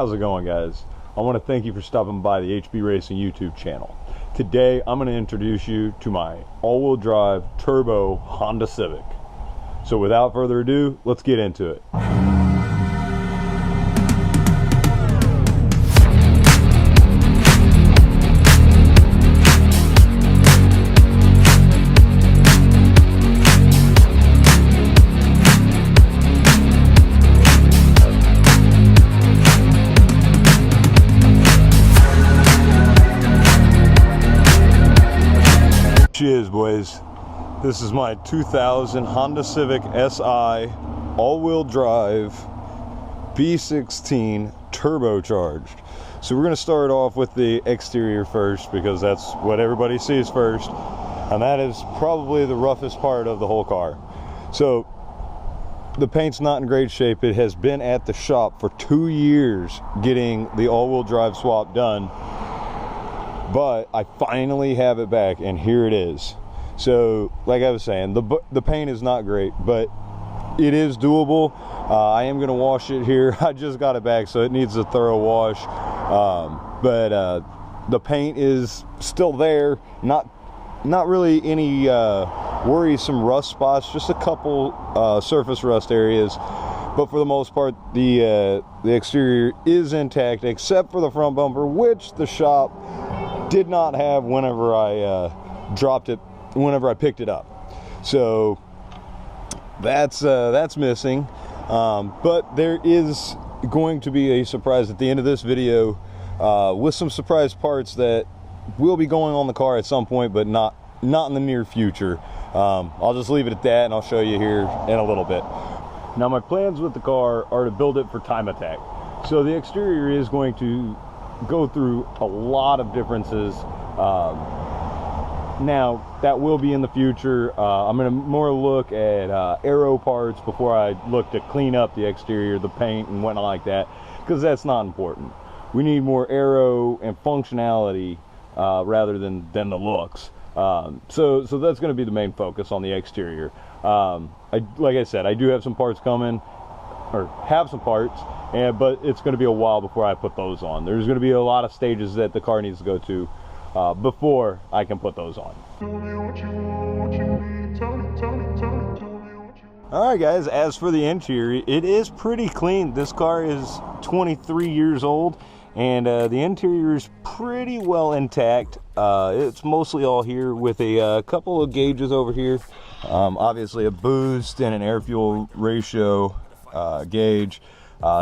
How's it going, guys? I want to thank you for stopping by the HB Racing YouTube channel. Today I'm going to introduce you to my all-wheel drive turbo Honda Civic. So without further ado, let's get into it. Cheers, boys. This is my 2000 Honda Civic SI all-wheel drive B16 turbocharged. So we're going to start off with the exterior first because that's what everybody sees first, and that is probably the roughest part of the whole car. So the paint's not in great shape. It has been at the shop for 2 years getting the all-wheel drive swap done, but I finally have it back, and here it is. So like I was saying, the paint is not great, but it is doable. I am going to wash it here. I just got it back, so it needs a thorough wash. But the paint is still there. Not really any worrisome rust spots, just a couple surface rust areas. But for the most part, the exterior is intact, except for the front bumper, which the shop did not have whenever I whenever I picked it up. So that's missing. But there is going to be a surprise at the end of this video with some surprise parts that will be going on the car at some point, but not in the near future. I'll just leave it at that, and I'll show you here in a little bit. Now, my plans with the car are to build it for time attack. So the exterior is going to go through a lot of differences. Now that will be in the future. I'm going to more look at aero parts before I look to clean up the exterior, the paint and whatnot like that, because that's not important. We need more aero and functionality rather than the looks. So that's going to be the main focus on the exterior. Like I said, I do have some parts coming, or have some parts, but it's going to be a while before I put those on. There's going to be a lot of stages that the car needs to go to before I can put those on. Alright guys, as for the interior, it is pretty clean. This car is 23 years old, and the interior is pretty well intact. It's mostly all here with a couple of gauges over here. Obviously a boost and an air-fuel ratio gauge.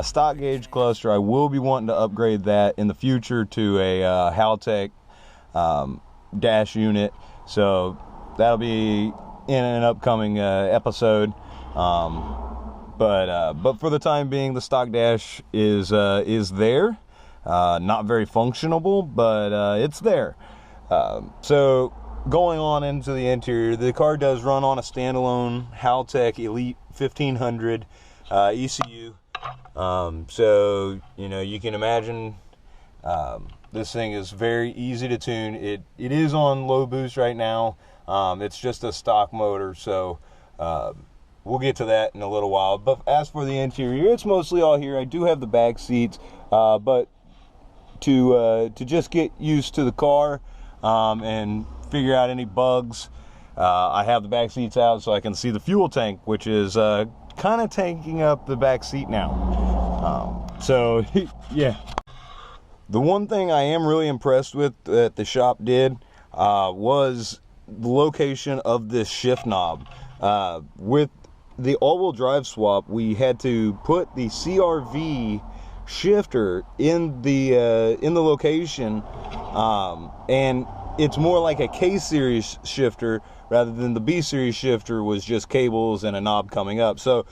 Stock gauge cluster, I will be wanting to upgrade that in the future to a Haltech dash unit, so that'll be in an upcoming episode. But for the time being, the stock dash is there. Not very functional, but it's there. So going on into the interior, the car does run on a standalone Haltech Elite 1500 ECU. So you can imagine this thing is very easy to tune. It is on low boost right now. It's just a stock motor, so we'll get to that in a little while. But as for the interior, it's mostly all here. I do have the back seats, but to just get used to the car and figure out any bugs, I have the back seats out so I can see the fuel tank, which is kind of taking up the back seat now. So yeah, the one thing I am really impressed with that the shop did was the location of this shift knob. With the all-wheel drive swap, we had to put the CRV shifter in the location, and it's more like a K-series shifter rather than the B-series shifter was just cables and a knob coming up. So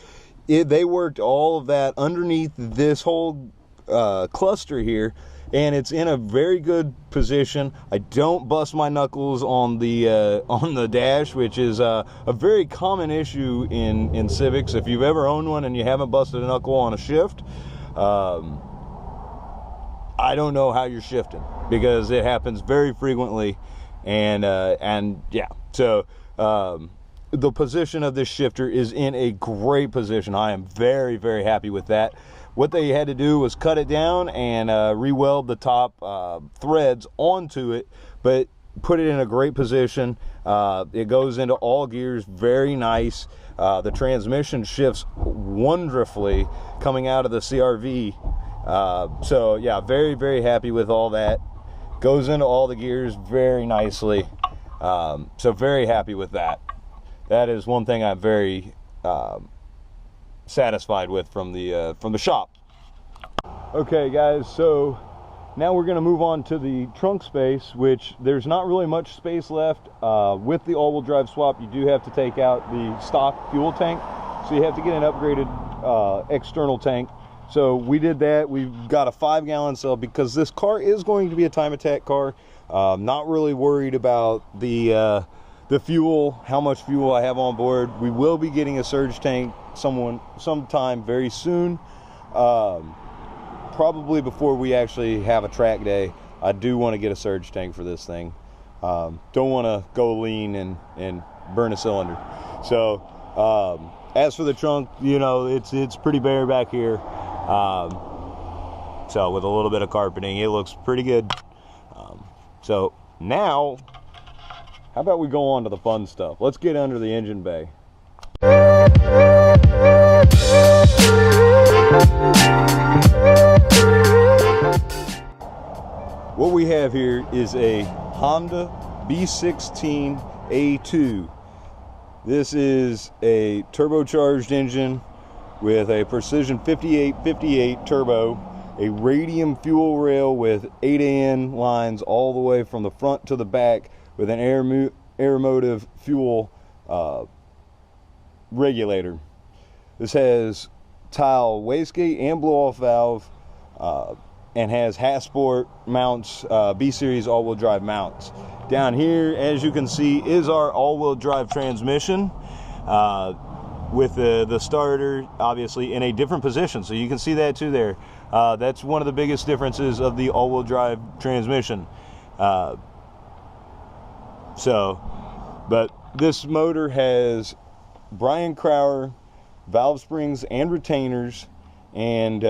they worked all of that underneath this whole cluster here, and it's in a very good position. I don't bust my knuckles on the dash, which is a very common issue in Civics. If you've ever owned one and you haven't busted a knuckle on a shift, I don't know how you're shifting, because it happens very frequently. And yeah, so the position of this shifter is in a great position. I am very, very happy with that. what they had to do was cut it down and re-weld the top threads onto it, but put it in a great position. It goes into all gears, very nice. The transmission shifts wonderfully coming out of the CRV. So yeah, very, very happy with all that. Goes into all the gears very nicely. So very happy with that. That is one thing I'm very satisfied with from the shop. Okay guys, so now we're going to move on to the trunk space, which there's not really much space left. With the all-wheel drive swap, you do have to take out the stock fuel tank, so you have to get an upgraded external tank. So we did that. We've got a 5-gallon cell because this car is going to be a time attack car. Not really worried about the fuel, how much fuel I have on board. We will be getting a surge tank sometime very soon. Probably before we actually have a track day. I do want to get a surge tank for this thing. Don't want to go lean and burn a cylinder. So as for the trunk, you know, it's pretty bare back here. So with a little bit of carpeting, it looks pretty good. So now, how about we go on to the fun stuff? Let's get under the engine bay. What we have here is a Honda B16A2. This is a turbocharged engine with a Precision 5858 turbo, a radium fuel rail with 8AN lines all the way from the front to the back with an air-motive fuel regulator. This has tile wastegate and blow-off valve, and has Hasport mounts, B-Series all-wheel drive mounts. Down here, as you can see, is our all-wheel drive transmission with the starter, obviously, in a different position. So you can see that too there. That's one of the biggest differences of the all-wheel drive transmission. But this motor has Brian Crower valve springs and retainers, and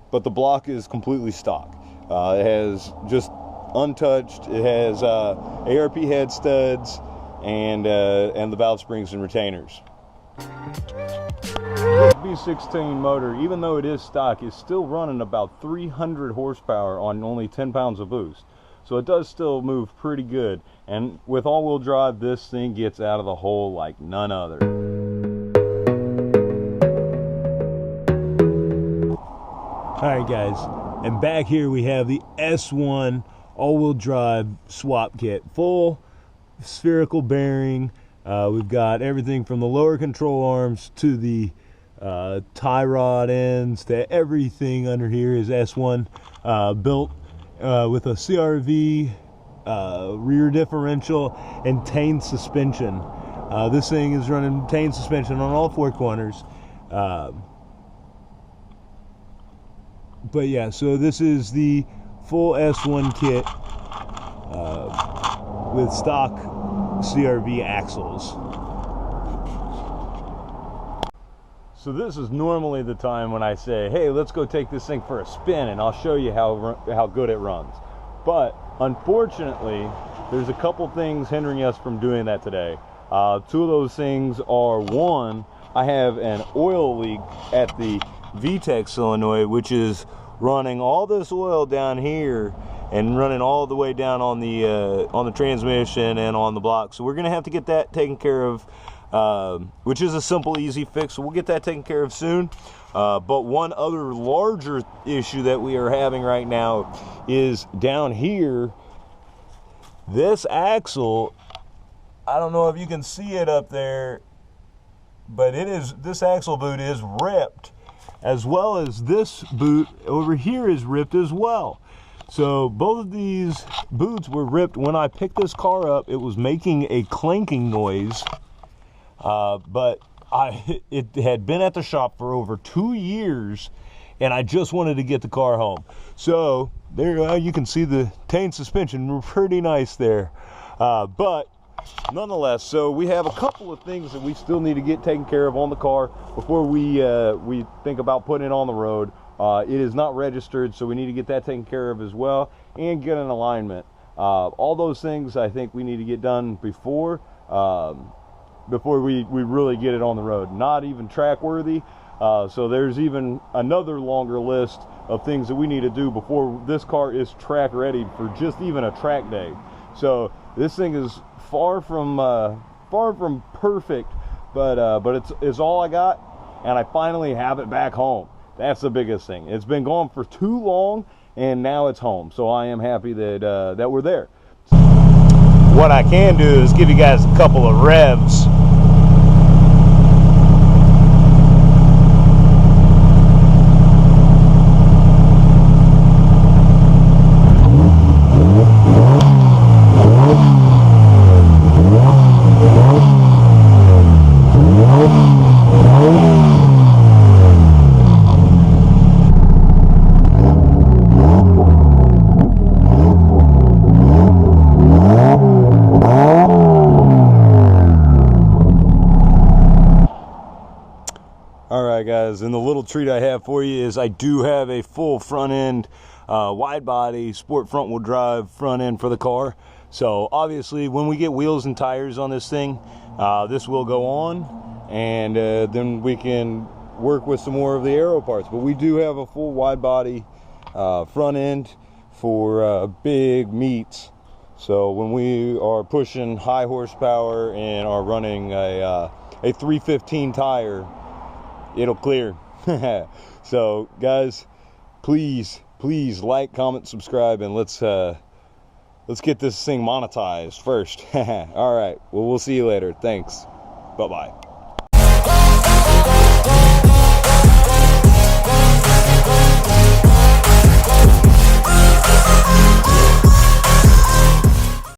but the block is completely stock. It has just untouched. It has ARP head studs and the valve springs and retainers. The B16 motor, even though it is stock, is still running about 300 horsepower on only 10 pounds of boost. So it does still move pretty good. And with all-wheel drive, this thing gets out of the hole like none other. Alright guys, and back here we have the S1 all-wheel drive swap kit. Full spherical bearing. We've got everything from the lower control arms to the tie rod ends to everything under here is S1 built with a CRV rear differential and Tane suspension. This thing is running Tane suspension on all 4 corners. But yeah, so this is the full S1 kit with stock CRV axles. So this is normally the time when I say, hey, let's go take this thing for a spin and I'll show you how good it runs. But unfortunately, there's a couple things hindering us from doing that today. 2 of those things are, one, I have an oil leak at the VTEC solenoid, which is running all this oil down here and running all the way down on the transmission and on the block. So we're gonna have to get that taken care of, which is a simple, easy fix. So we'll get that taken care of soon. But one other larger issue that we are having right now is down here. This axle, I don't know if you can see it up there, but this axle boot is ripped, as well as this boot over here is ripped as well. So both of these boots were ripped. When I picked this car up, it was making a clanking noise, but it had been at the shop for over 2 years, and I just wanted to get the car home. So there you can see the Tane suspension, pretty nice there. But nonetheless, so we have a couple of things that we still need to get taken care of on the car before we think about putting it on the road. It is not registered, so we need to get that taken care of as well, and get an alignment. All those things I think we need to get done before we really get it on the road. Not even track worthy. So there's even another longer list of things that we need to do before this car is track ready for just even a track day. So this thing is far from perfect, but it's all I got, and I finally have it back home. That's the biggest thing. It's been gone for too long, and now it's home. So I am happy that that we're there. What I can do is give you guys a couple of revs. Alright guys, and the little treat I have for you is I do have a full front end wide body sport front wheel drive front end for the car. So obviously when we get wheels and tires on this thing, this will go on, and then we can work with some more of the aero parts. But we do have a full wide body front end for big meets. So when we are pushing high horsepower and are running a 315 tire, it'll clear. So guys, please like, comment, subscribe, and let's get this thing monetized first. All right, well, we'll see you later. Thanks. Bye-bye.